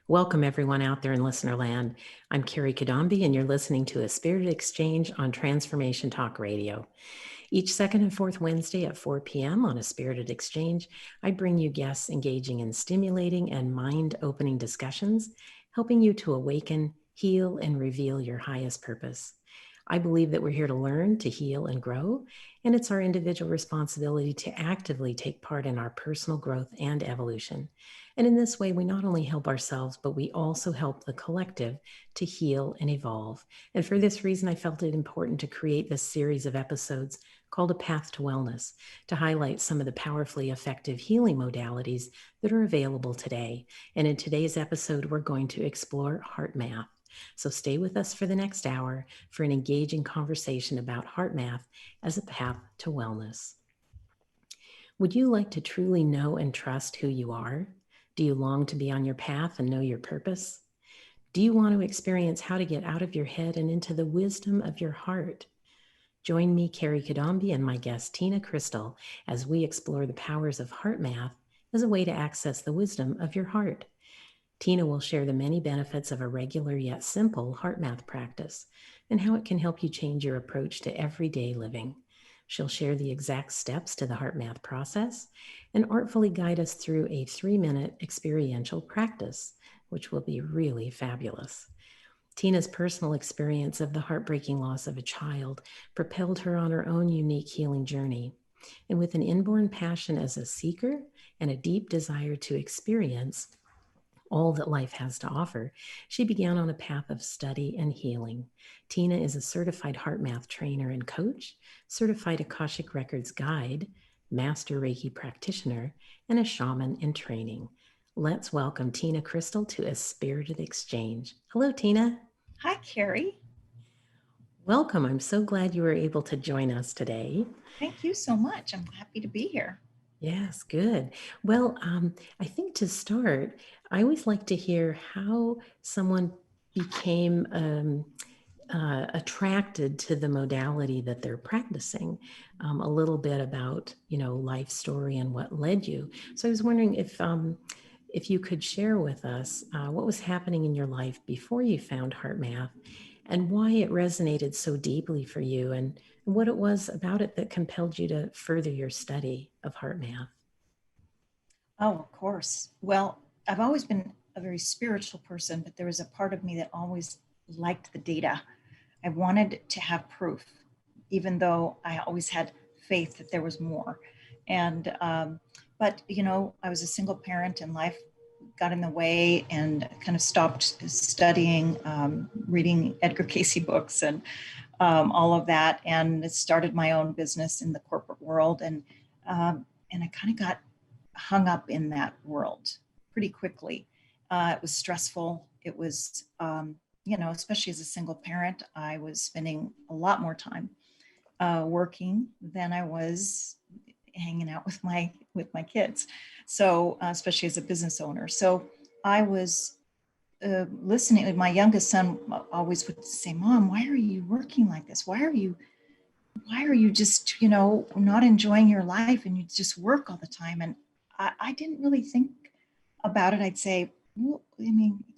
Welcome everyone out there in listener land. I'm Kerry Cadambi, and you're listening to A Spirited Exchange on Transformation Talk Radio. Each second and fourth Wednesday at 4 p.m. on A Spirited Exchange, I bring you guests engaging in stimulating and mind-opening discussions, helping you to awaken, heal, and reveal your highest purpose. I believe that we're here to learn, to heal, and grow, and it's our individual responsibility to actively take part in our personal growth and evolution. And in this way, we not only help ourselves, but we also help the collective to heal and evolve. And for this reason, I felt it important to create this series of episodes called A Path to Wellness, to highlight some of the powerfully effective healing modalities that are available today. And in today's episode, we're going to explore HeartMath. So stay with us for the next hour for an engaging conversation about HeartMath as a path to wellness. Would you like to truly know and trust who you are? Do you long to be on your path and know your purpose? Do you want to experience how to get out of your head and into the wisdom of your heart? Join me, Kerry Cadambi, and my guest, Teena Christel, as we explore the powers of HeartMath as a way to access the wisdom of your heart. Teena will share the many benefits of a regular yet simple HeartMath practice and how it can help you change your approach to everyday living. She'll share the exact steps to the HeartMath process and artfully guide us through a 3-minute experiential practice, which will be really fabulous. Teena's personal experience of the heartbreaking loss of a child propelled her on her own unique healing journey. And with an inborn passion as a seeker and a deep desire to experience all that life has to offer, she began on a path of study and healing. Teena is a certified HeartMath trainer and coach, certified Akashic Records guide, master Reiki practitioner, and a shaman-in-training. Let's welcome Teena Christel to A Spirited Exchange. Hello, Teena. Hi, Kerry. Welcome. I'm so glad you were able to join us today. Thank you so much. I'm happy to be here. Yes, good. Well, I think to start, I always like to hear how someone became attracted to the modality that they're practicing. A little bit about, life story and what led you. So I was wondering if you could share with us what was happening in your life before you found HeartMath and why it resonated so deeply for you, and what it was about it that compelled you to further your study of HeartMath. Oh, of course. Well, I've always been a very spiritual person, but there was a part of me that always liked the data. I wanted to have proof, even though I always had faith that there was more. And, but, I was a single parent and life got in the way and kind of stopped studying, reading Edgar Cayce books and all of that, and started my own business in the corporate world. And I kind of got hung up in that world pretty quickly. It was stressful. It was, especially as a single parent, I was spending a lot more time working than I was hanging out with my kids. So especially as a business owner. So I was listening. My youngest son always would say, "Mom, why are you working like this? Why are you just, not enjoying your life and you just work all the time?" And I didn't really think about it. I'd say, well,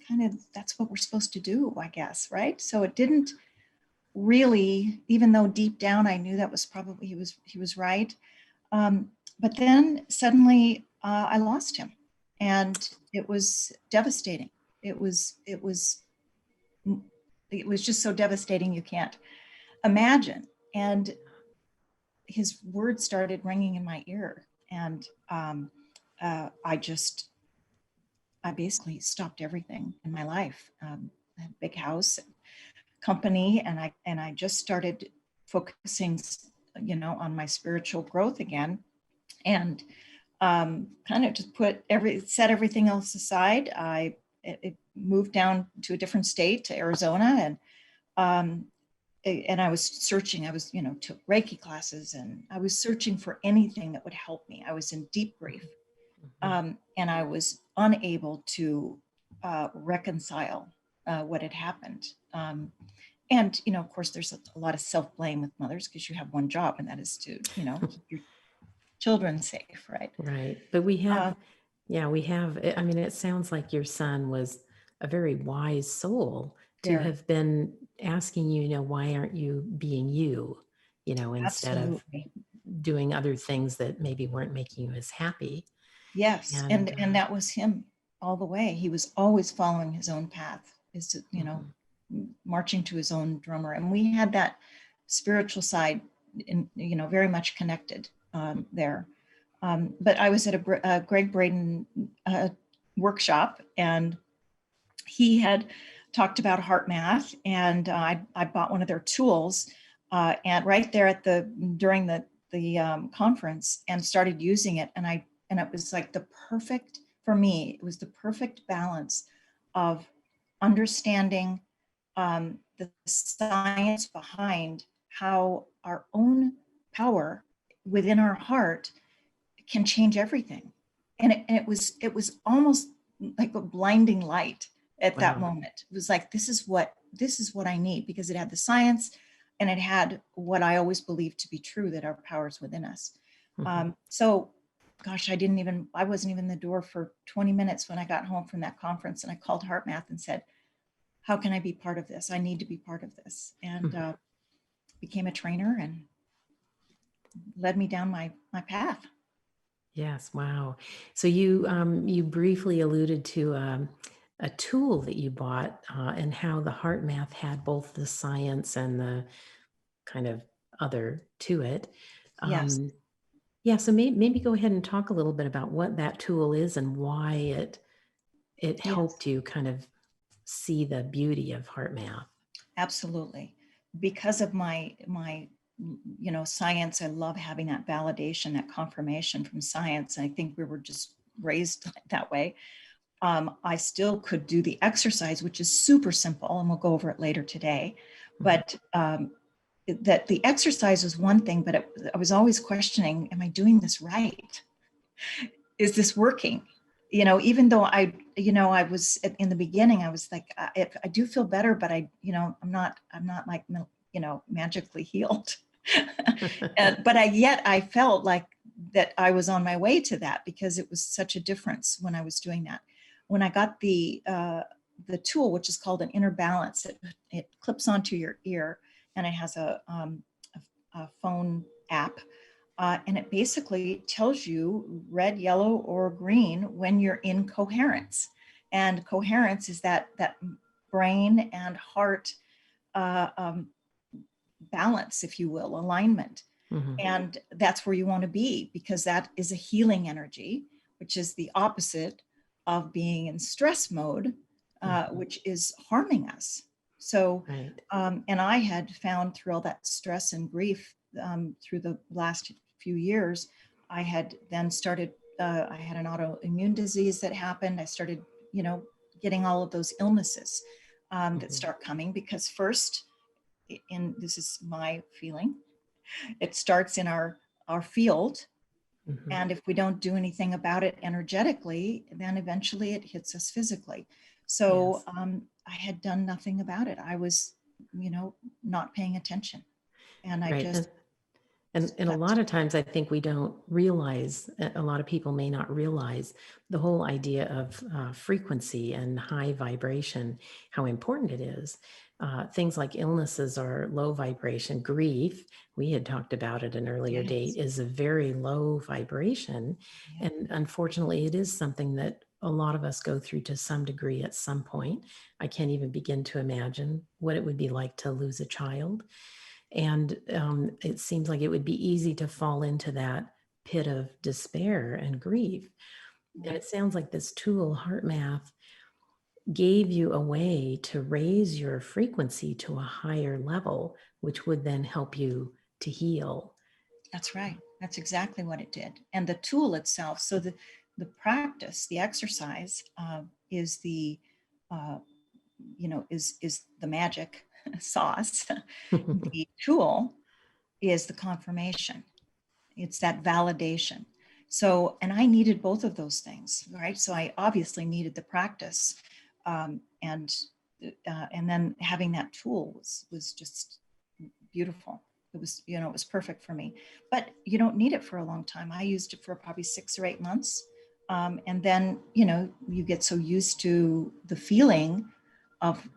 kind of that's what we're supposed to do, I guess, right? So it didn't really, even though deep down I knew that was probably he was right. But then suddenly I lost him, and it was devastating. It was just so devastating you can't imagine. And his words started ringing in my ear, and I basically stopped everything in my life. I had a big house, company, and I just started focusing, on my spiritual growth again, and kind of just set everything else aside. I moved down to a different state, to Arizona, and I was searching. I was, took Reiki classes, and I was searching for anything that would help me. I was in deep grief, and I was unable to reconcile what had happened. And, of course, there's a lot of self-blame with mothers because you have one job, and that is to, keep your children safe, right? Right. But we have, I mean, it sounds like your son was a very wise soul to Very, have been asking you, why aren't you being you, instead of absolutely. doing other things that maybe weren't making you as happy. Yes. And, And that was him all the way. He was always following his own path, is to, mhm, marching to his own drummer. And we had that spiritual side very much connected there. But I was at a Greg Braden workshop, and he had talked about heart math, and I bought one of their tools, and right there during the conference, and started using it, and it was like for me, it was the perfect balance of understanding the science behind how our own power within our heart can change everything. And it was almost like a blinding light at that wow. moment. It was like, this is what I need, because it had the science, and it had what I always believed to be true, that our power is within us. Mhm. So gosh, I wasn't even in the door for 20 minutes when I got home from that conference, and I called HeartMath and said, how can I be part of this? I need to be part of this. And Mhm. became a trainer and led me down my path. Yes, wow. So you briefly alluded to a tool that you bought and how the heart math had both the science and the kind of other to it. Yes. Um, yeah, so maybe go ahead and talk a little bit about what that tool is and why it Yes. helped you kind of see the beauty of heart math. Absolutely. Because of my science, I love having that validation, that confirmation from science. I think we were just raised that way. I still could do the exercise, which is super simple, and we'll go over it later today. Mhm. But that the exercise was one thing, but I was always questioning, am I doing this right? Is this working? Even though I was in the beginning, I was like, I do feel better, but I'm not like, magically healed. Yet I felt like that I was on my way to that, because it was such a difference when I was doing that. When I got the tool, which is called an inner balance, it clips onto your ear, and it has a phone app, and it basically tells you red, yellow, or green when you're in coherence. And coherence is that brain and heart uh, um, balance, if you will, alignment. Mhm. And that's where you want to be, because that is a healing energy, which is the opposite of being in stress mode, Mhm. which is harming us. So, Right. and I had found through all that stress and grief through the last few years, I had then started, I had an autoimmune disease that happened. I started, getting all of those illnesses that Mhm. start coming, because first, this is my feeling, it starts in our field, Mhm. and if we don't do anything about it energetically, then eventually it hits us physically. So Yes. I had done nothing about it. I was, not paying attention, and I Right. just And a got lot of times I think we don't realize, a lot of people may not realize the whole idea of frequency and high vibration, how important it is. Things like illnesses are low vibration. Grief, we had talked about it an earlier date, yes, is a very low vibration. yeah, And unfortunately, it is something that a lot of us go through to some degree at some point. I can't even begin to imagine what it would be like to lose a child. And it seems like it would be easy to fall into that pit of despair and grief. And right. it sounds like this tool, Heart Math, gave you a way to raise your frequency to a higher level, which would then help you to heal. That's right. That's exactly what it did. And the tool itself, so the practice, the exercise, is the uh, is the magic sauce. The tool is the confirmation. It's that validation. So, and I needed both of those things, right? So I obviously needed the practice, and and then having that tool was just beautiful. It was, it was perfect for me, but you don't need it for a long time. I used it for probably 6 or 8 months. And then, you get so used to the feeling of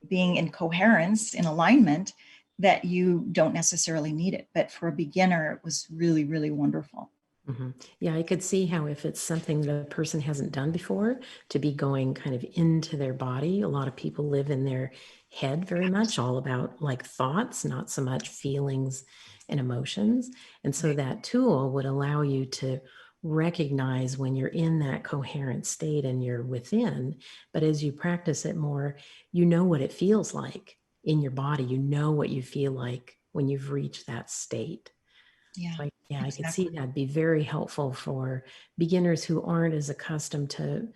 being in coherence, in alignment, that you don't necessarily need it. But for a beginner, it was really, really wonderful. Mm-hmm. Yeah, I could see how if it's something the person hasn't done before, to be going kind of into their body. A lot of people live in their head very much, all about like thoughts, not so much feelings and emotions. And so Right. that tool would allow you to recognize when you're in that coherent state and you're within. But as you practice it more, you know what it feels like in your body. You know what you feel like when you've reached that state. Yeah, So I could see exactly. that'd be very helpful for beginners who aren't as accustomed to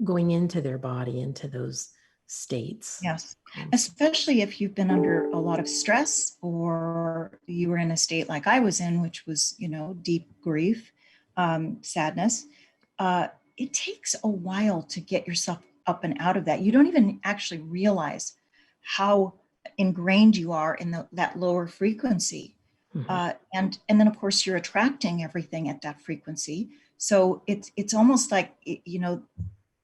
going into their body, into those states. Yes, especially if you've been under a lot of stress or you were in a state like I was in, which was, deep grief, sadness. Uh, it takes a while to get yourself up and out of that. You don't even actually realize how ingrained you are in that lower frequency. Mhm. And then of course you're attracting everything at that frequency. So it's almost like,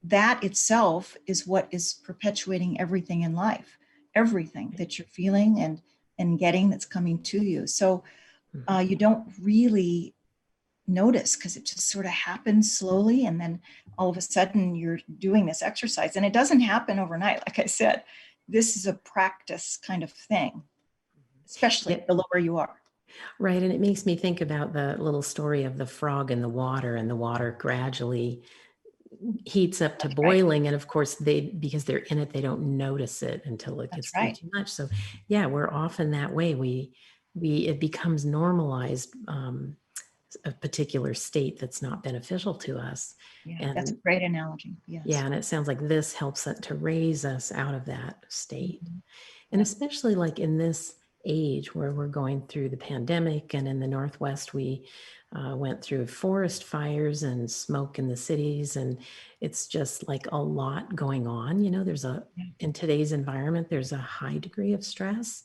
that itself is what is perpetuating everything in life, everything that you're feeling and getting that's coming to you. So Mhm. you don't really notice because it just sort of happens slowly, and then all of a sudden you're doing this exercise, and it doesn't happen overnight. Like I said, this is a practice kind of thing, Yeah, especially the lower you are. right. And it makes me think about the little story of the frog in the water, and the water gradually heats up to That's right. boiling. And of course, because they're in it, they don't notice it until it That's gets right. too much. So yeah, we're often that way. It becomes normalized, a particular state that's not beneficial to us. Yeah, that's a And great analogy. yeah, Yes. and it sounds like this helps it to raise us out of that state. Mhm. And Yeah. especially like in this age where we're going through the pandemic, and in the Northwest, we went through forest fires and smoke in the cities. And it's just like a lot going on. Yeah. In today's environment, there's a high degree of stress.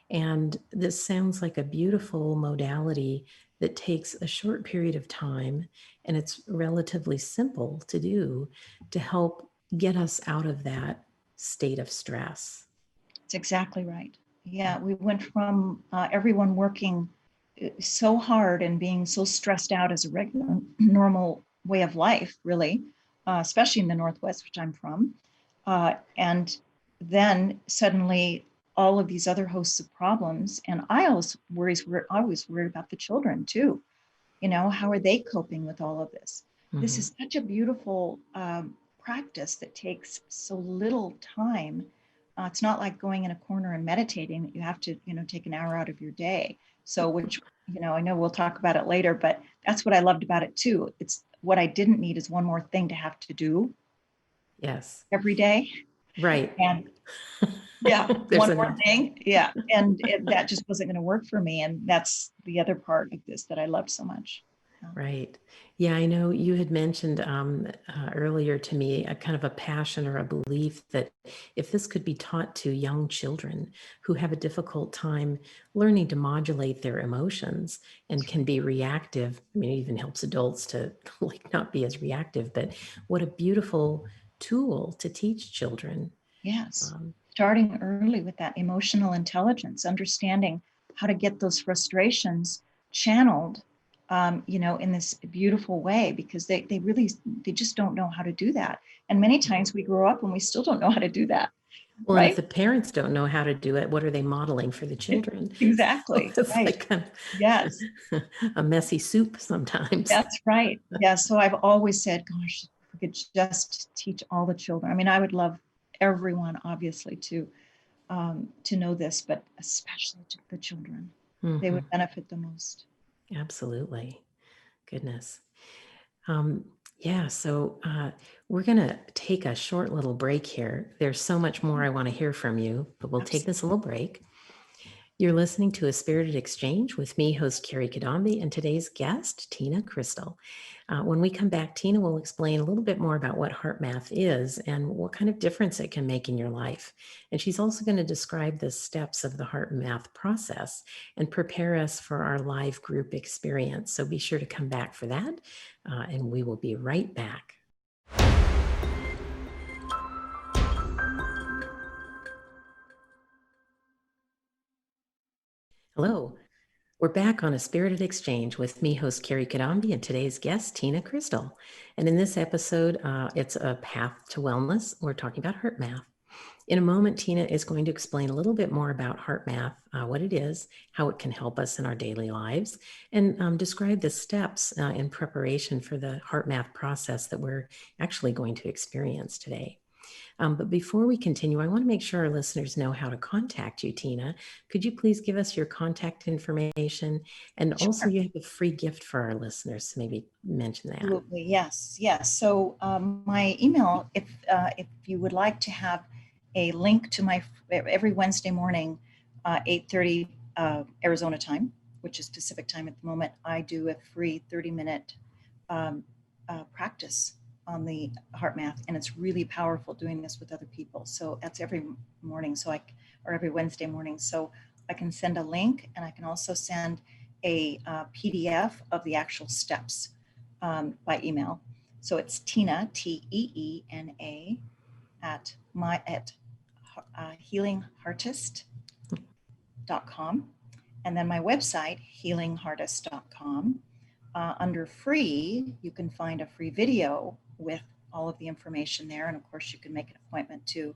And this sounds like a beautiful modality that takes a short period of time, and it's relatively simple to do to help get us out of that state of stress. That's exactly right. Yeah, we went from everyone working so hard and being so stressed out as a regular, normal way of life, really, especially in the Northwest, which I'm from. And then suddenly all of these other hosts of problems. And I always worried about the children too. How are they coping with all of this? This Mhm. is such a beautiful practice that takes so little time. It's not like going in a corner and meditating that you have to, take an hour out of your day. So, which, I know we'll talk about it later, but that's what I loved about it too. It's what I didn't need is one more thing to have to do Yes. every day. Right. And yeah, There's one more enough. thing. Yeah. And that just wasn't going to work for me. And that's the other part of this that I loved so much. Yeah. Right. Yeah, I know you had mentioned earlier to me a kind of a passion or a belief that if this could be taught to young children who have a difficult time learning to modulate their emotions and That's can right. be reactive. I mean, it even helps adults to like not be as reactive, but what a beautiful tool to teach children. Yes. Um, Starting early with that emotional intelligence, understanding how to get those frustrations channeled, in this beautiful way, because they just don't know how to do that. And many times we grow up and we still don't know how to do that, well, and if right? the parents don't know how to do it, what are they modeling for the children? So Exactly. it's Right. like kind Yes. of a messy soup sometimes. That's right. Yeah. So I've always said, gosh, if we could just teach all the children. I mean, I would love everyone, obviously, to know this, but especially to the children. They Mhm. would benefit the most. Absolutely. Goodness. Um, yeah, so we're going to take a short little break here. There's so much more I want to hear from you, but we'll take this Absolutely. little break. You're listening to A Spirited Exchange with me, host Kerry Cadambi, and today's guest, Teena Christel. When we come back, Teena will explain a little bit more about what HeartMath is and what kind of difference it can make in your life. And she's also going to describe the steps of the HeartMath process and prepare us for our live group experience. So be sure to come back for that, and we will be right back. Hello. We're back on A Spirited Exchange with me, host Kerry Cadambi, and today's guest, Teena Christel. And in this episode, it's a path to wellness. We're talking about HeartMath. In a moment, Teena is going to explain a little bit more about HeartMath, what it is, how it can help us in our daily lives, and describe the steps in preparation for the HeartMath process that we're actually going to experience today. But before we continue, I want to make sure our listeners know how to contact you, Teena. Could you please give us your contact information? And also, Sure. you have a free gift for our listeners. So maybe mention that. Absolutely, yes, yes. So my email, if you would like to have a link to my every Wednesday morning, 8:30 Arizona time, which is Pacific time at the moment, I do a free 30-minute practice on the HeartMath, and it's really powerful doing this with other people. So that's every morning, or every Wednesday morning. So I can send a link, and I can also send a PDF of the actual steps by email. So it's Teena, Teena, at healingheartist.com. And then my website, healingheartist.com. Under free, you can find a free video with all of the information there. And of course, you can make an appointment too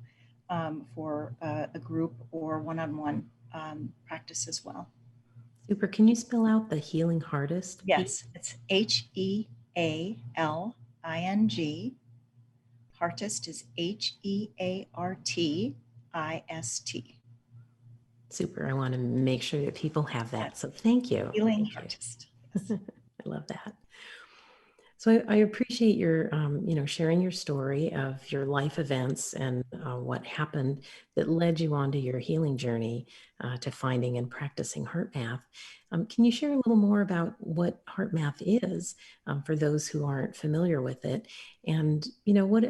for a group or one-on-one practice as well. Super. Can you spell out the Healing Heartist? Yes, it's HEALING. Heartist is HEARTIST. Super. I want to make sure that people have that. So thank you. Healing Thank you. Heartist. Yes. I love that. So I appreciate your, sharing your story of your life events and what happened that led you onto your healing journey to finding and practicing HeartMath. Can you share a little more about what HeartMath is for those who aren't familiar with it, and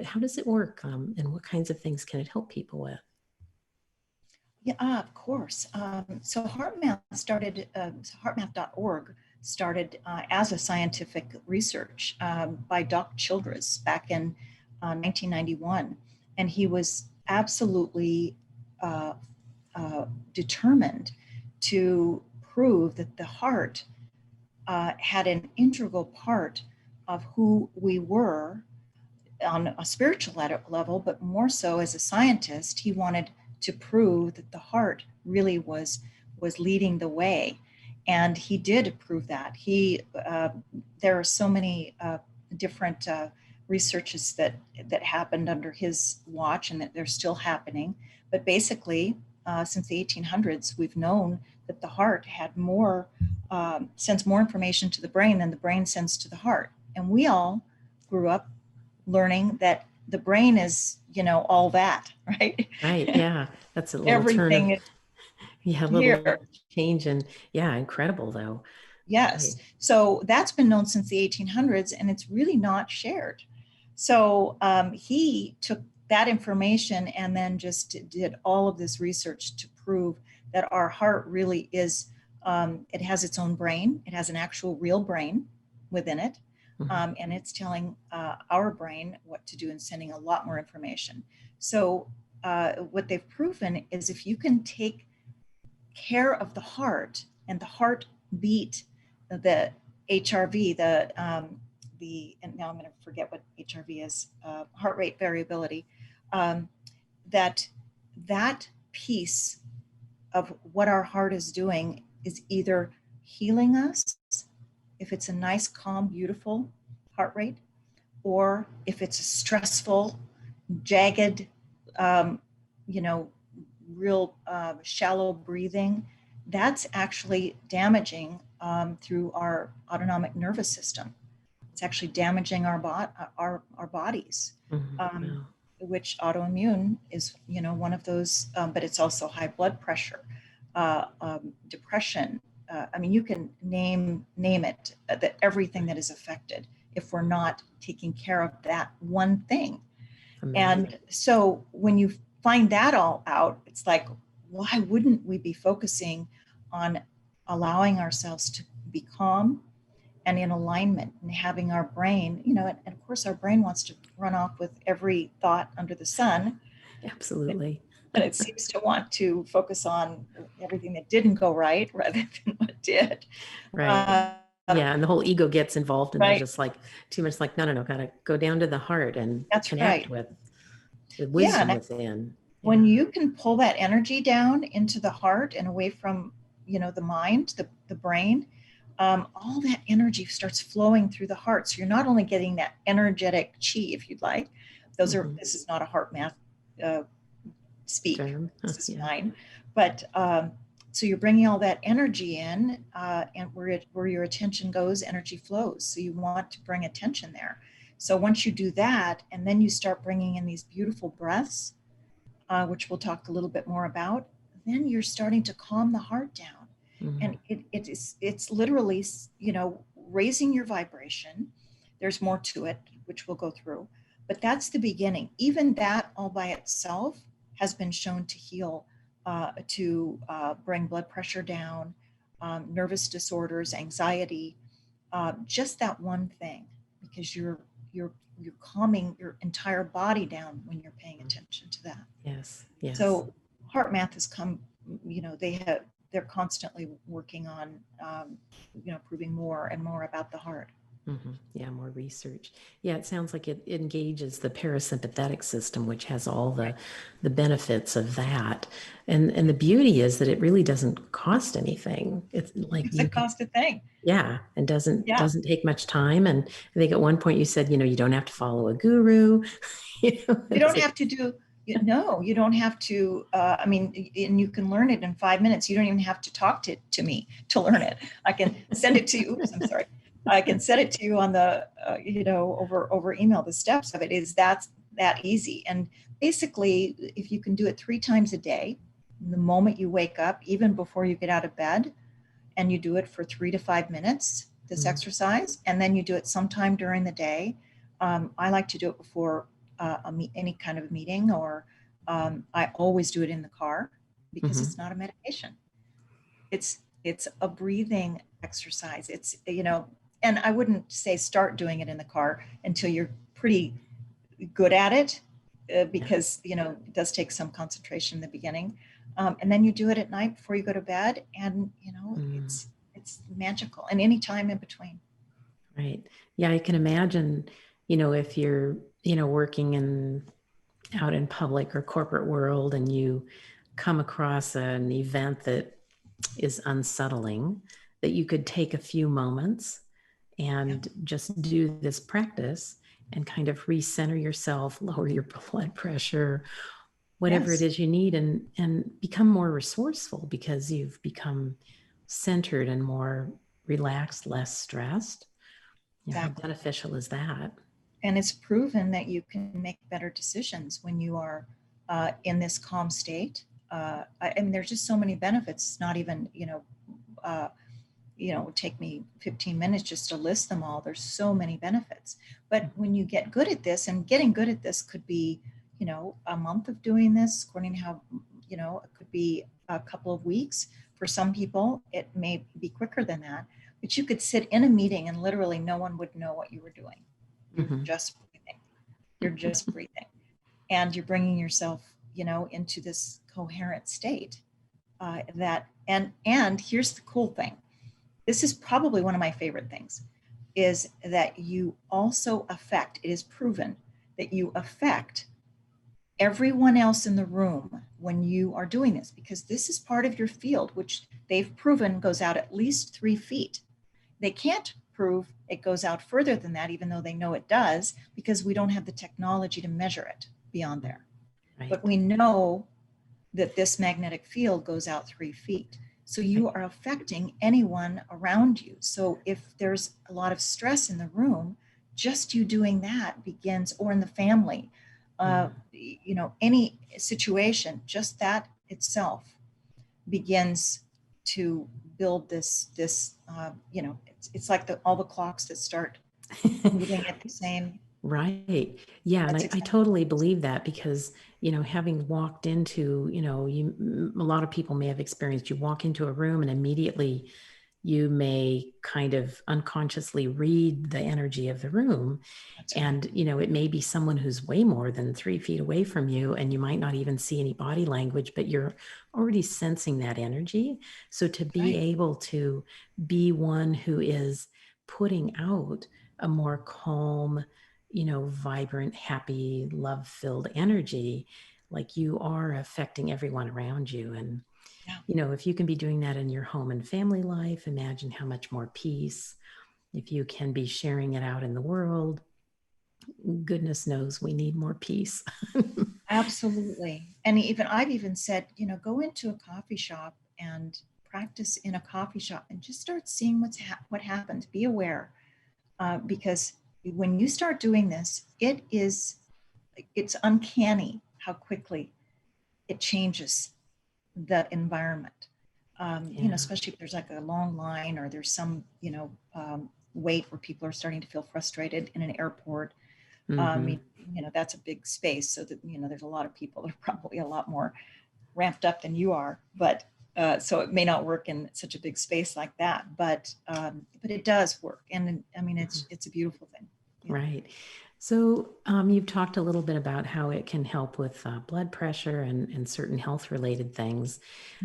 how does it work, and what kinds of things can it help people with? Yeah, of course. So HeartMath started, heartmath.org started as a scientific research by Dr. Childress back in 1991. And he was absolutely determined to prove that the heart had an integral part of who we were on a spiritual level, but more so as a scientist. He wanted to prove that the heart really was leading the way, and he did prove that. There are so many different researches that happened under his watch, and that they're still happening. But basically, since the 1800s, we've known that the heart had sends more information to the brain than the brain sends to the heart, and we all grew up learning that the brain is, all that, right? Right. Yeah. That's a little Everything turn of, is little here. change, and incredible though. Yes. Right. So that's been known since the 1800s, and it's really not shared. So he took that information and then just did all of this research to prove that our heart really is, it has its own brain. It has an actual real brain within it. And it's telling our brain what to do and sending a lot more information. So what they've proven is if you can take care of the heart and the heartbeat, the HRV, and now I'm going to forget what HRV is, heart rate variability, that piece of what our heart is doing is either healing us, if it's a nice, calm, beautiful heart rate, or if it's a stressful, jagged, real shallow breathing, that's actually damaging through our autonomic nervous system. It's actually damaging our bodies, which autoimmune is, one of those, but it's also high blood pressure. depression. I mean, you can name it, that everything that is affected if we're not taking care of that one thing. Amazing. And so when you find that all out, it's like, why wouldn't we be focusing on allowing ourselves to be calm and in alignment, and having our brain, and of course our brain wants to run off with every thought under the sun. Absolutely. And it seems to want to focus on everything that didn't go right rather than what did. Right. Yeah. And the whole ego gets involved, and Right. there's just like too much like, no, gotta go down to the heart and That's connect right. with the wisdom within. When you can pull that energy down into the heart and away from, the mind, the brain, all that energy starts flowing through the heart. So you're not only getting that energetic chi, if you'd like. This is not a HeartMath speak. This is mine. But so you're bringing all that energy in, and where your attention goes, energy flows. So you want to bring attention there. So once you do that, and then you start bringing in these beautiful breaths, which we'll talk a little bit more about, then you're starting to calm the heart down. And it's literally, raising your vibration. There's more to it, which we'll go through, but that's the beginning. Even that all by itself has been shown to heal, to bring blood pressure down, nervous disorders, anxiety, just that one thing, because you're calming your entire body down when you're paying attention to that. Yes. So HeartMath has come, they're constantly working on, proving more and more about the heart. Yeah, more research. Yeah, it sounds like it engages the parasympathetic system, which has all the benefits of that. And the beauty is that it really doesn't cost anything. It's like it doesn't cost a thing. Yeah, and doesn't take much time. And I think at one point you said, you don't have to follow a guru. You don't have to do. No, you don't have to. And you can learn it in 5 minutes. You don't even have to talk to me to learn it. I can send it to you. Oops, I'm sorry. I can send it to you on the, over email. The steps of it is that easy. And basically, if you can do it 3 times a day, the moment you wake up, even before you get out of bed, and you do it for 3 to 5 minutes, this exercise, and then you do it sometime during the day. I like to do it before any kind of meeting, or I always do it in the car, because it's not a medication. It's a breathing exercise. It's, and I wouldn't say start doing it in the car until you're pretty good at it, because, it does take some concentration in the beginning. And then you do it at night before you go to bed, and, it's magical, and any time in between. Right. Yeah, I can imagine, if you're, working out in public or corporate world, and you come across an event that is unsettling, that you could take a few moments and just do this practice and kind of recenter yourself, lower your blood pressure, whatever it is you need, and become more resourceful, because you've become centered and more relaxed, less stressed. How beneficial is that? And it's proven that you can make better decisions when you are in this calm state. There's just so many benefits. It's not even, it would take me 15 minutes just to list them all. There's so many benefits. But when you get good at this, and getting good at this could be, a month of doing this, according to how, it could be a couple of weeks. For some people, it may be quicker than that. But you could sit in a meeting and literally no one would know what you were doing. You're just breathing. You're just breathing. And you're bringing yourself, into this coherent state. And here's the cool thing. This is probably one of my favorite things, is that you also affect, it is proven that you affect everyone else in the room when you are doing this, because this is part of your field, which they've proven goes out at least 3 feet. They can't prove it goes out further than that, even though they know it does, because we don't have the technology to measure it beyond there. Right. But we know that this magnetic field goes out 3 feet. So you are affecting anyone around you. So if there's a lot of stress in the room, just you doing that begins, or in the family, any situation, just that itself begins to build this you know, it's like all the clocks that start moving at the same. Right. Yeah. And That's I exactly totally what it is. believe that because, having walked into, a lot of people may have experienced, you walk into a room and immediately you may kind of unconsciously read the energy of the room. That's right. And, it may be someone who's way more than 3 feet away from you, and you might not even see any body language, but you're already sensing that energy. So to be Right. able to be one who is putting out a more calm, vibrant, happy, love-filled energy, like you are affecting everyone around you. And Yeah. if you can be doing that in your home and family life, imagine how much more peace. If you can be sharing it out in the world, goodness knows we need more peace. Absolutely. And even I've even said, go into a coffee shop and practice in a coffee shop and just start seeing what happens. Be aware, because when you start doing this, it's uncanny how quickly it changes the environment. Yeah. Especially if there's like a long line or there's some, wait where people are starting to feel frustrated in an airport. Mm-hmm. That's a big space, so that there's a lot of people that are probably a lot more ramped up than you are, but so it may not work in such a big space like that, but it does work, and I mean it's a beautiful thing. Yeah. Right. So you've talked a little bit about how it can help with blood pressure and certain health related things.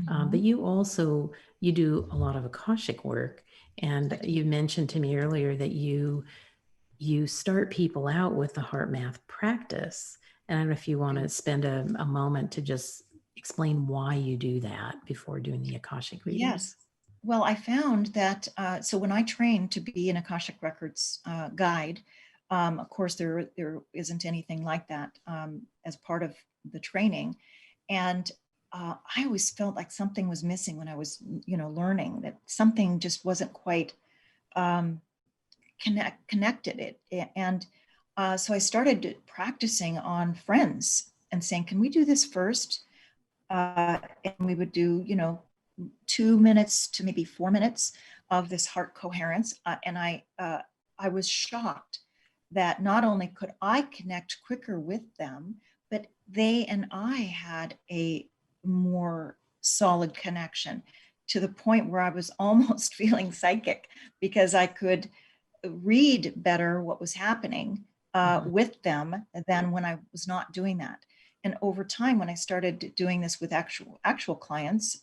But Mhm. you do a lot of Akashic work. And I do. you mentioned to me earlier that you start people out with the heart math practice. And I don't know if you want to spend a moment to just explain why you do that before doing the Akashic readings. Yes. Well, I found that so when I trained to be an Akashic Records guide, of course there isn't anything like that as part of the training, and I always felt like something was missing when I was learning, that something just wasn't quite um, connected it, and so I started practicing on friends and saying, "Can we do this first?" And we would do 2 minutes to maybe 4 minutes of this heart coherence. And I was shocked that not only could I connect quicker with them, but they and I had a more solid connection, to the point where I was almost feeling psychic, because I could read better what was happening Mhm. with them than when I was not doing that. And over time, when I started doing this with actual clients,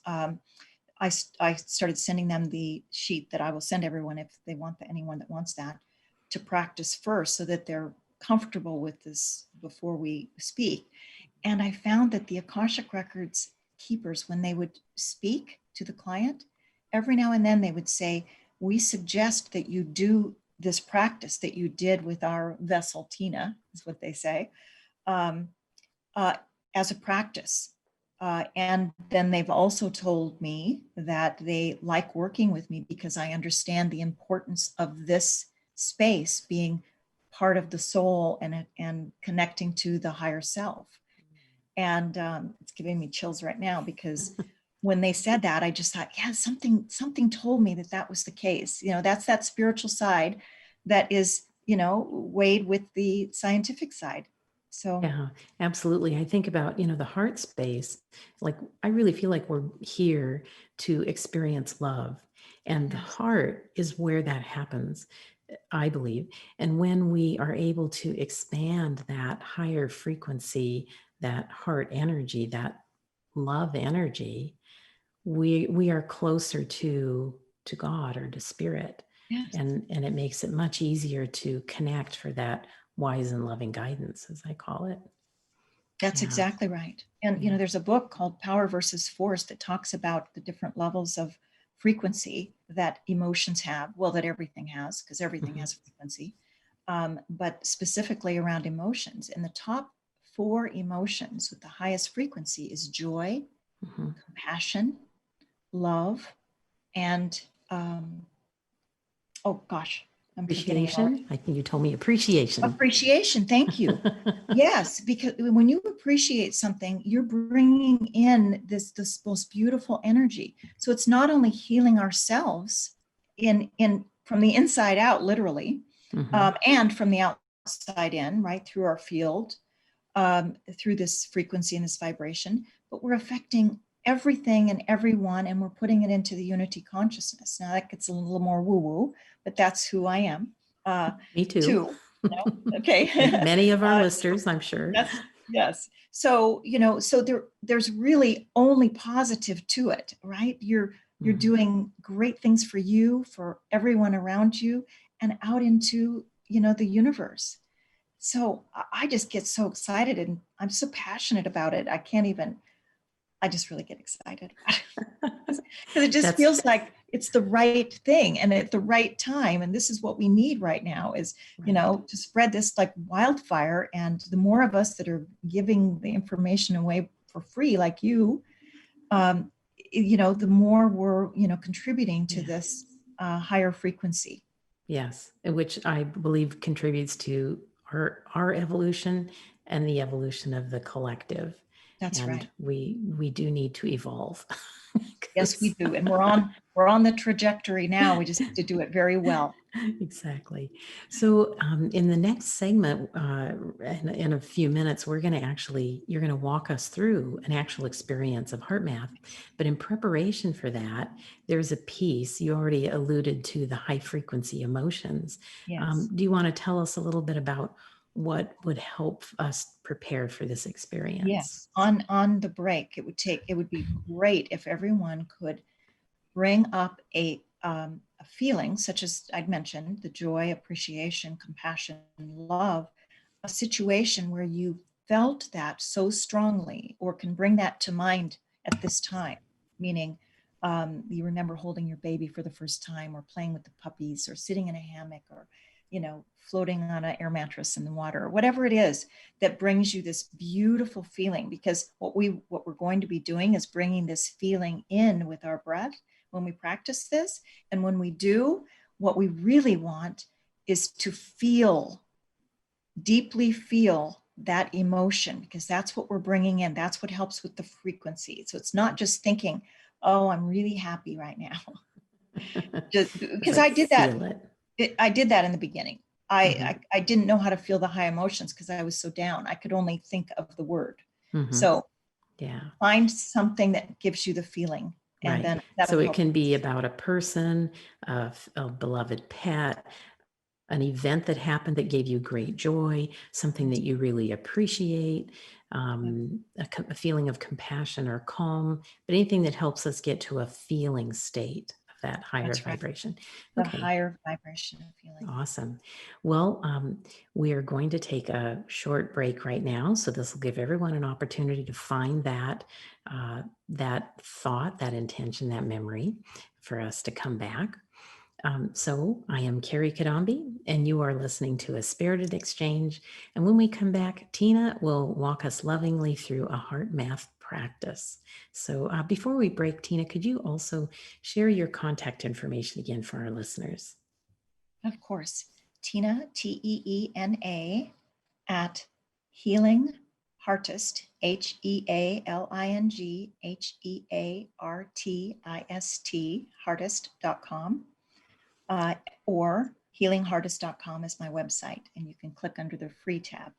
I started sending them the sheet that I will send everyone if they want anyone that wants that, to practice first, so that they're comfortable with this before we speak. And I found that the Akashic Records keepers, when they would speak to the client, every now and then they would say, "We suggest that you do this practice that you did with our vessel, Teena," is what they say, um, uh, as a practice. And then they've also told me that they like working with me because I understand the importance of this space being part of the soul, and connecting to the higher self. And it's giving me chills right now, because when they said that, I just thought, yeah, something told me that that was the case. That's that spiritual side that is, weighed with the scientific side. So Yeah, absolutely. I think about, the heart space. Like, I really feel like we're here to experience love. And the yes, heart is where that happens, I believe. And when we are able to expand that higher frequency, that heart energy, that love energy, we are closer to God or to spirit. yes, And it makes it much easier to connect for that wise and loving guidance, as I call it. that's Yeah. exactly right. And Yeah. there's a book called Power versus Force that talks about the different levels of frequency that emotions have. Well, that everything has, because everything Mhm. has frequency, but specifically around emotions. And the top four emotions with the highest frequency is joy, Mhm. compassion, love, and oh gosh, I'm forgetting it already. Appreciation. I think you told me appreciation. Appreciation. Thank you. Yes, because when you appreciate something, you're bringing in this most beautiful energy. So it's not only healing ourselves in from the inside out, literally, and from the outside in, right, through our field, through this frequency and this vibration, but we're affecting everything and everyone, and we're putting it into the unity consciousness. Now that gets a little more woo-woo, but that's who I am. Me too. Too. No? Okay. Many of our listeners, I'm sure. Yes. So, so there's really only positive to it, right? You're doing great things for you, for everyone around you, and out into, the universe. So I just get so excited, and I'm so passionate about it. I just really get excited because it just feels like it's the right thing and at the right time. And this is what we need right now is, to spread this like wildfire. And the more of us that are giving the information away for free, like you, the more we're, contributing to this higher frequency. Yes, which I believe contributes to our evolution and the evolution of the collective. That's right. We do need to evolve. Yes, we do. And we're on the trajectory now. We just have to do it very well. Exactly. So in the next segment, in a few minutes, you're going to walk us through an actual experience of HeartMath. But in preparation for that, there's a piece, you already alluded to the high frequency emotions. Yes. Do you want to tell us a little bit about what would help us prepare for this experience? Yes. On the break, it would be great if everyone could bring up a feeling such as I'd mentioned, the joy, appreciation, compassion, love, a situation where you felt that so strongly or can bring that to mind at this time, meaning you remember holding your baby for the first time or playing with the puppies or sitting in a hammock or, floating on an air mattress in the water or whatever it is that brings you this beautiful feeling. Because what we're going to be doing is bringing this feeling in with our breath when we practice this. And when we do, what we really want is to deeply feel that emotion, because that's what we're bringing in. That's what helps with the frequency. So it's not just thinking, oh, I'm really happy right now. Because I did that. I did that in the beginning. I didn't know how to feel the high emotions because I was so down. I could only think of the word. So find something that gives you the feeling. And then so it can be about a person, a beloved pet, an event that happened that gave you great joy, something that you really appreciate, a feeling of compassion or calm, but anything that helps us get to a feeling state of that higher vibration. The higher vibration of feeling. Awesome. Well, we are going to take a short break right now. So this will give everyone an opportunity to find that thought, that intention, that memory for us to come back. So I am Kerry Cadambi, and you are listening to A Spirited Exchange. And when we come back, Teena will walk us lovingly through a HeartMath practice. So before we break, Teena, could you also share your contact information again for our listeners? Of course. Teena, Teena, at Healing Heartist, HealingHeartist, heartist.com. Or healingheartist.com is my website, and you can click under the free tab.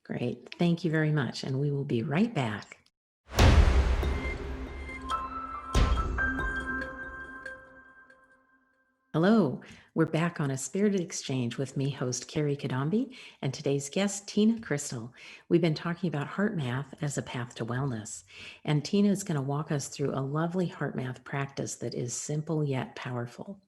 Great. Thank you very much. And we will be right back. Hello, we're back on A Spirited Exchange with me, host Kerry Cadambi, and today's guest, Teena Christel. We've been talking about HeartMath as a path to wellness, and Teena is going to walk us through a lovely HeartMath practice that is simple yet powerful.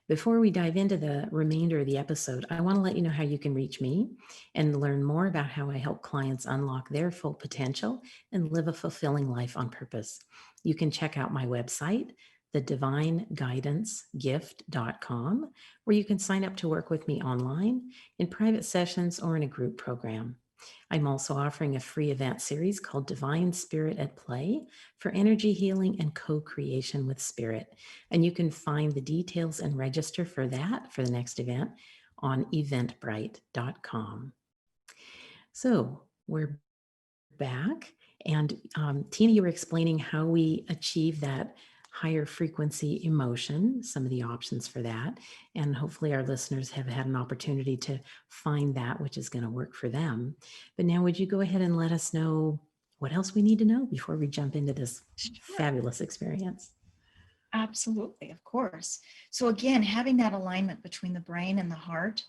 Before we dive into the remainder of the episode, I want to let you know how you can reach me and learn more about how I help clients unlock their full potential and live a fulfilling life on purpose. You can check out my website, thedivineguidancegift.com, where you can sign up to work with me online, in private sessions, or in a group program. I'm also offering a free event series called Divine Spirit at Play for energy healing and co-creation with spirit. And you can find the details and register for that for the next event on eventbrite.com. So we're back. And Teena, you were explaining how we achieve that higher frequency emotion, some of the options for that. And hopefully our listeners have had an opportunity to find that which is going to work for them. But now would you go ahead and let us know what else we need to know before we jump into this fabulous experience? Absolutely, of course. So again, having that alignment between the brain and the heart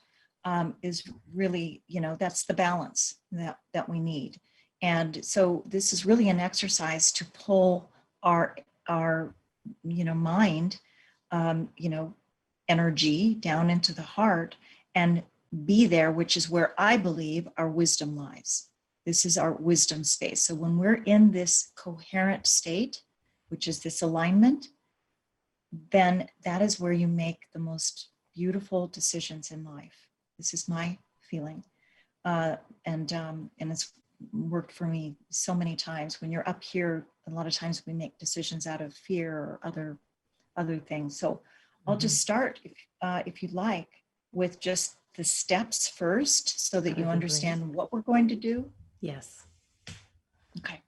is really, that's the balance that we need. And so this is really an exercise to pull our mind, energy down into the heart and be there, which is where I believe our wisdom lies. This is our wisdom space. So when we're in this coherent state, which is this alignment, then that is where you make the most beautiful decisions in life. This is my feeling. And it's worked for me so many times. When you're up here, a lot of times we make decisions out of fear or other things. So I'll just start, if you'd like, with just the steps first so that you understand what we're going to do. Yes. Okay.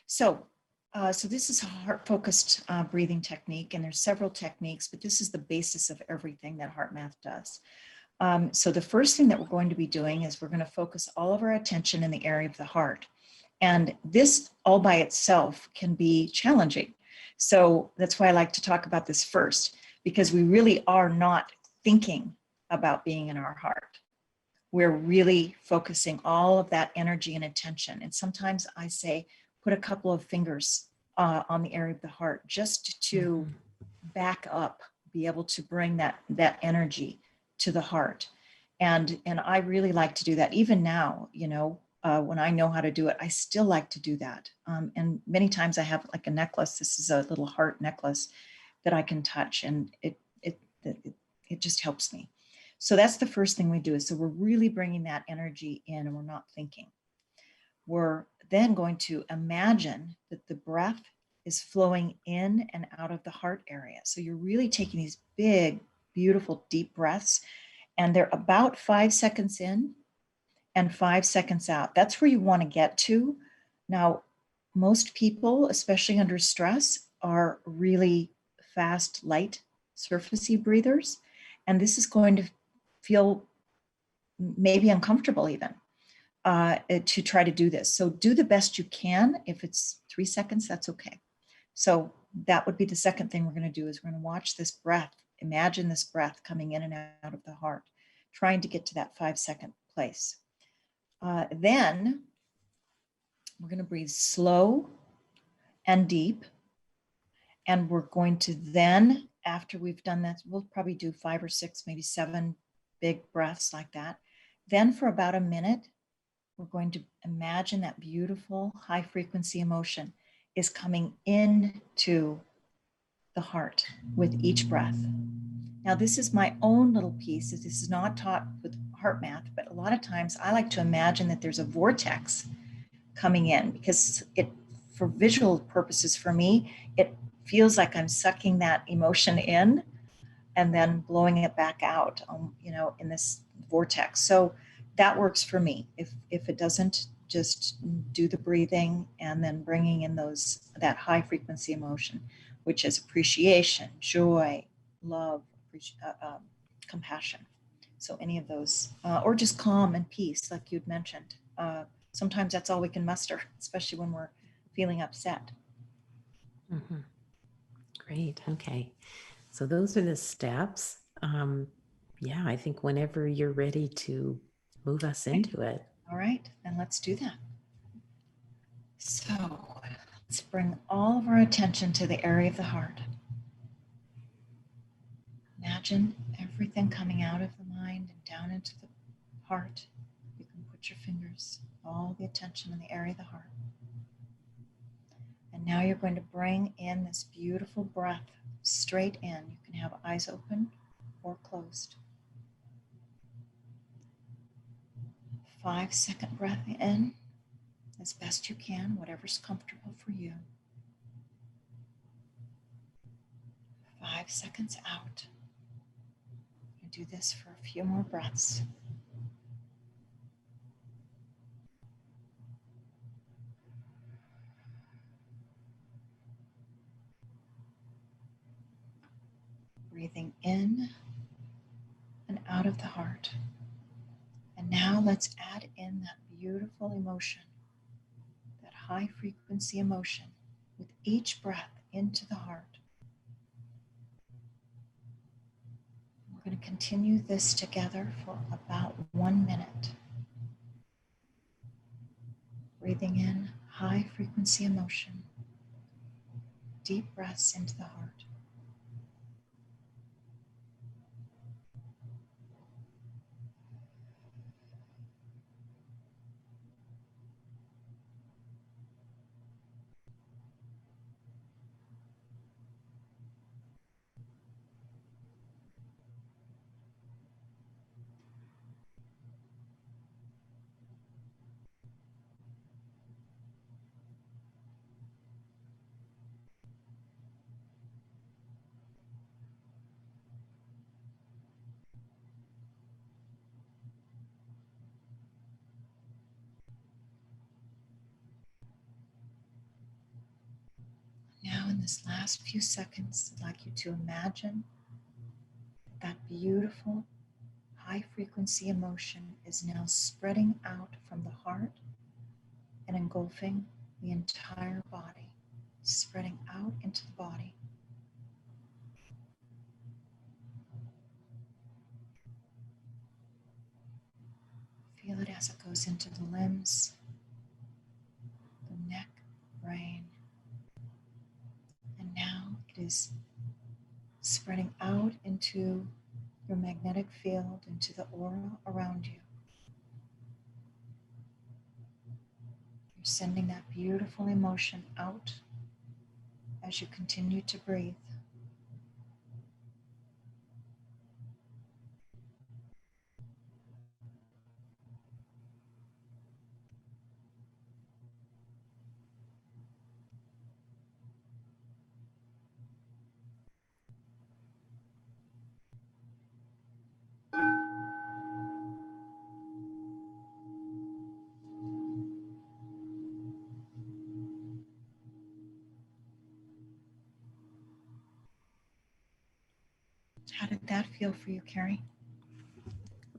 So this is a heart-focused breathing technique, and there's several techniques, but this is the basis of everything that HeartMath does. So the first thing that we're going to be doing is we're going to focus all of our attention in the area of the heart. And this all by itself can be challenging. So that's why I like to talk about this first, because we really are not thinking about being in our heart. We're really focusing all of that energy and attention. And sometimes I say, put a couple of fingers on the area of the heart just to back up, be able to bring that energy to the heart. And I really like to do that. Even now, when I know how to do it, I still like to do that. And many times I have like a necklace. This is a little heart necklace that I can touch, and it just helps me. So that's the first thing we do. So we're really bringing that energy in, and we're not thinking. We're then going to imagine that the breath is flowing in and out of the heart area. So you're really taking these big, beautiful, deep breaths, and they're about 5 seconds in and 5 seconds out. That's where you want to get to. Now, most people, especially under stress, are really fast, light, surfacey breathers. And this is going to feel maybe uncomfortable even to try to do this. So do the best you can. If it's 3 seconds, that's okay. So that would be the second thing we're going to do, is we're going to watch this breath. Imagine this breath coming in and out of the heart, trying to get to that 5 second place. Then we're going to breathe slow and deep. And we're going to then, after we've done that, we'll probably do 5 or 6, maybe 7 big breaths like that. Then for about a minute, we're going to imagine that beautiful high frequency emotion is coming into the heart with each breath. Now, this is my own little piece. This is not taught with HeartMath, but a lot of times I like to imagine that there's a vortex coming in, because for visual purposes for me, it feels like I'm sucking that emotion in and then blowing it back out, in this vortex. So that works for me. If it doesn't, just do the breathing and then bringing in that high frequency emotion, which is appreciation, joy, love, compassion. So any of those, or just calm and peace, like you'd mentioned. Sometimes that's all we can muster, especially when we're feeling upset. Mm-hmm. Great. Okay. So those are the steps. I think whenever you're ready to move us into it. All right, then let's do that. So let's bring all of our attention to the area of the heart. Imagine everything coming out of the mind and down into the heart. You can put your fingers, all the attention in the area of the heart. And now you're going to bring in this beautiful breath straight in. You can have eyes open or closed. 5-second breath in as best you can, whatever's comfortable for you. 5 seconds out. You do this for a few more breaths. Breathing in and out of the heart. And now let's add in that beautiful emotion, that high frequency emotion with each breath into the heart. We're going to continue this together for about 1 minute. Breathing in high frequency emotion, deep breaths into the heart. Now in this last few seconds, I'd like you to imagine that beautiful high frequency emotion is now spreading out from the heart and engulfing the entire body, spreading out into the body. Feel it as it goes into the limbs, the neck, brain, and now it is spreading out into your magnetic field, into the aura around you. You're sending that beautiful emotion out as you continue to breathe. How did that feel for you, Kerry?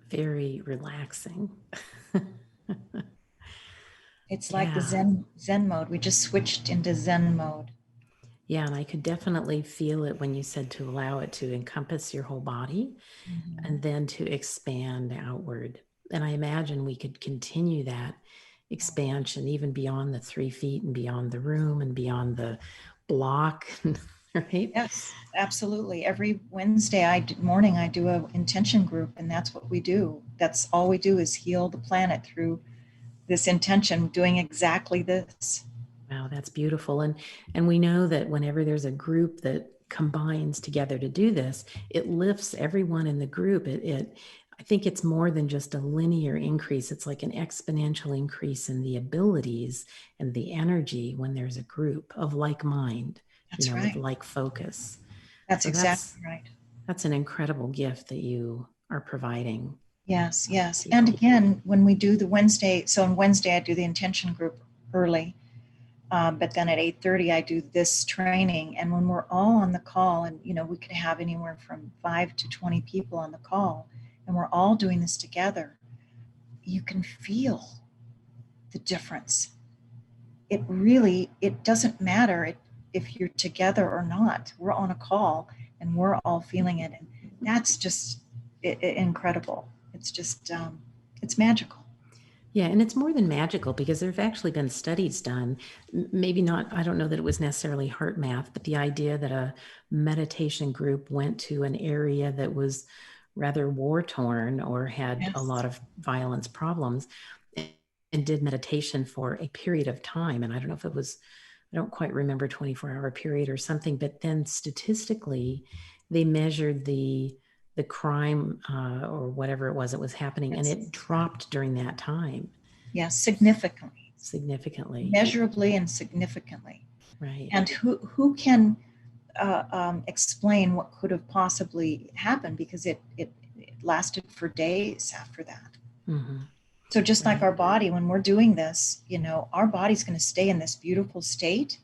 Very relaxing. It's like the Zen mode. We just switched into Zen mode. Yeah, and I could definitely feel it when you said to allow it to encompass your whole body and then to expand outward. And I imagine we could continue that expansion even beyond the 3 feet and beyond the room and beyond the block, right? Yes, absolutely. Every Wednesday morning I do an intention group, and that's what we do. That's all we do is heal the planet through this intention, doing exactly this. Wow, that's beautiful. And we know that whenever there's a group that combines together to do this, it lifts everyone in the group. I think it's more than just a linear increase. It's like an exponential increase in the abilities and the energy when there's a group of like mind, That's right. with like focus. That's exactly right. That's an incredible gift that you are providing. Yes, yes. People. And again, when we do the Wednesday, so on Wednesday I do the intention group early, but then at 8:30 I do this training. And when we're all on the call, and we could have anywhere from 5 to 20 people on the call, and we're all doing this together, you can feel the difference. It doesn't matter if you're together or not. We're on a call and we're all feeling it. And that's just incredible. It's just, it's magical. Yeah, and it's more than magical because there have actually been studies done, maybe not, I don't know that it was necessarily HeartMath, but the idea that a meditation group went to an area that was rather war-torn or had a lot of violence problems and did meditation for a period of time. And I don't know if it was, I don't quite remember, 24-hour period or something, but then statistically, they measured the the crime or whatever it was happening, and Yes. it dropped during that time. Yes, significantly. Significantly. Measurably and significantly. Right. And who can explain what could have possibly happened, because it lasted for days after that. Mm-hmm. So just like Right. our body, when we're doing this, our body's going to stay in this beautiful state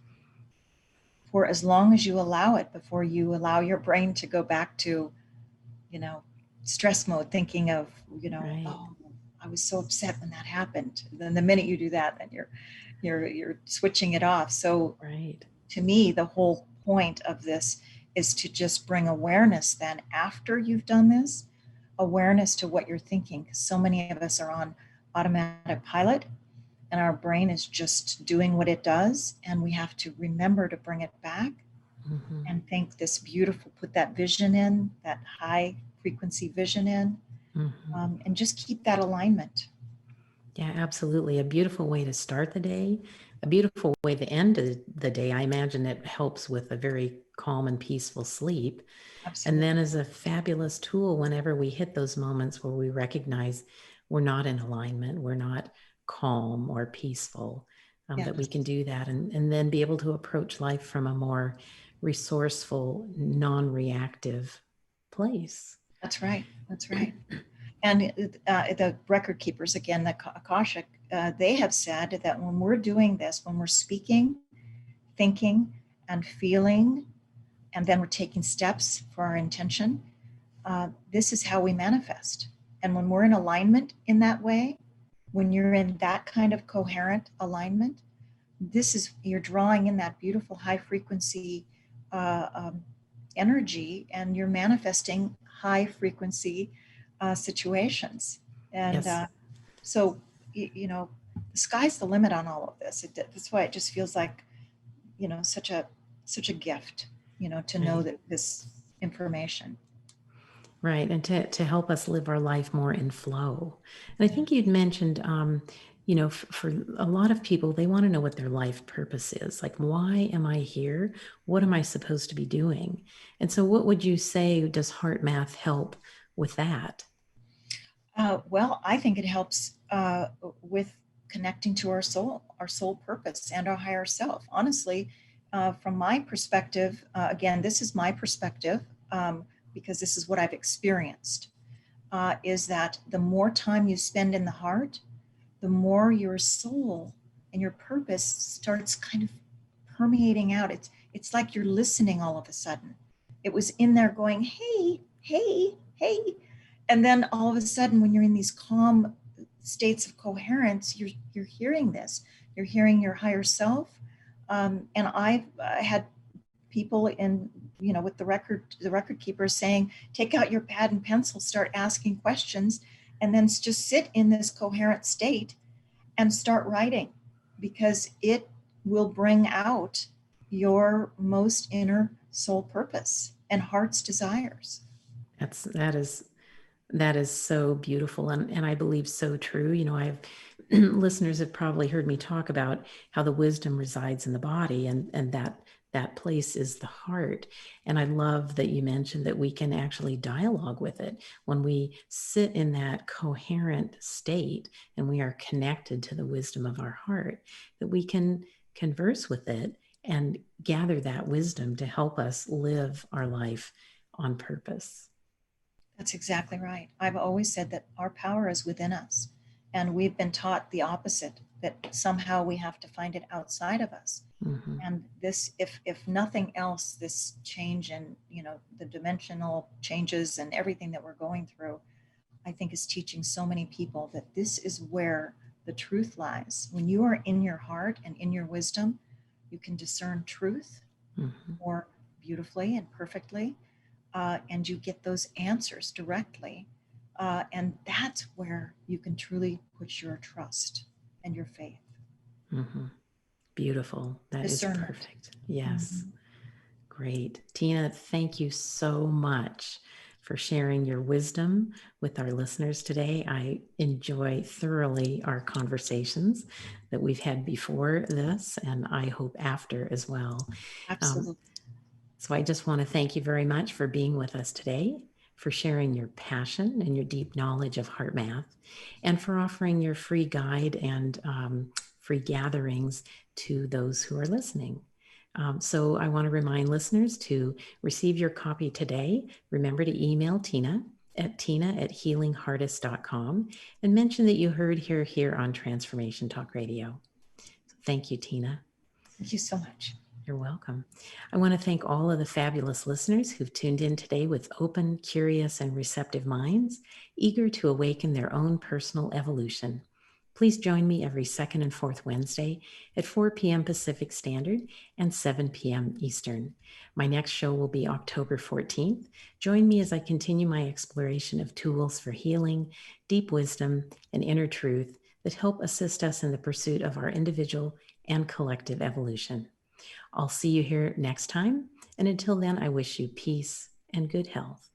for as long as you allow it, before you allow your brain to go back to, stress mode, thinking of, Right. oh, I was so upset when that happened. Then the minute you do that, then you're switching it off. So Right. to me, the whole point of this is to just bring awareness then, after you've done this, awareness to what you're thinking. Because so many of us are on automatic pilot, and our brain is just doing what it does. And we have to remember to bring it back Mm-hmm. and think this beautiful, put that vision in, that high frequency vision in, Mm-hmm. and just keep that alignment. Yeah, absolutely. A beautiful way to start the day, a beautiful way to end the day. I imagine it helps with a very calm and peaceful sleep. Absolutely. And then is a fabulous tool whenever we hit those moments where we recognize we're not in alignment, we're not calm or peaceful, Yes. that we can do that and then be able to approach life from a more resourceful, non-reactive place. That's right. That's right. And the record keepers, again, the Akashic, they have said that when we're doing this, when we're speaking, thinking, and feeling, and then we're taking steps for our intention, this is how we manifest. And when we're in alignment in that way, when you're in that kind of coherent alignment, you're drawing in that beautiful high frequency energy, and you're manifesting high frequency situations. And Yes. so, the sky's the limit on all of this. That's why it just feels like, such a gift, to know Right. that this information. Right. And to help us live our life more in flow. And I think you'd mentioned, for a lot of people, they want to know what their life purpose is. Like, why am I here? What am I supposed to be doing? And so what would you say, does heart math help with that? Well, I think it helps with connecting to our soul purpose, and our higher self. Honestly, from my perspective, again, this is my perspective, because this is what I've experienced, is that the more time you spend in the heart, the more your soul and your purpose starts kind of permeating out. It's like you're listening all of a sudden. It was in there going, hey, hey, hey. And then all of a sudden, when you're in these calm states of coherence, you're hearing this. You're hearing your higher self. And I've had people in, with the record keepers saying, take out your pad and pencil, start asking questions, and then just sit in this coherent state and start writing, because it will bring out your most inner soul purpose and heart's desires. That is so beautiful, and I believe so true. I've listeners have probably heard me talk about how the wisdom resides in the body, and that place is the heart. And I love that you mentioned that we can actually dialogue with it when we sit in that coherent state and we are connected to the wisdom of our heart, that we can converse with it and gather that wisdom to help us live our life on purpose. That's exactly right. I've always said that our power is within us, and we've been taught the opposite, that somehow we have to find it outside of us. Mm-hmm. And this, if nothing else, this change in, the dimensional changes and everything that we're going through, I think is teaching so many people that this is where the truth lies. When you are in your heart and in your wisdom, you can discern truth Mm-hmm. more beautifully and perfectly, and you get those answers directly. And that's where you can truly put your trust and your faith. Mm-hmm. Beautiful. That is Discernment. perfect. Yes. Mm-hmm. Great. Teena, thank you so much for sharing your wisdom with our listeners today. I enjoy thoroughly our conversations that we've had before this, and I hope after as well. Absolutely. So I just want to thank you very much for being with us today. for sharing your passion and your deep knowledge of HeartMath, and for offering your free guide and free gatherings to those who are listening. So I want to remind listeners to receive your copy today. Remember to email Teena at healingheartist.com and mention that you heard her here on Transformation Talk Radio. Thank you, Teena. Thank you so much. You're welcome. I want to thank all of the fabulous listeners who've tuned in today with open, curious, and receptive minds, eager to awaken their own personal evolution. Please join me every second and fourth Wednesday at 4 p.m. Pacific Standard and 7 p.m. Eastern. My next show will be October 14th. Join me as I continue my exploration of tools for healing, deep wisdom, and inner truth that help assist us in the pursuit of our individual and collective evolution. I'll see you here next time. And until then, I wish you peace and good health.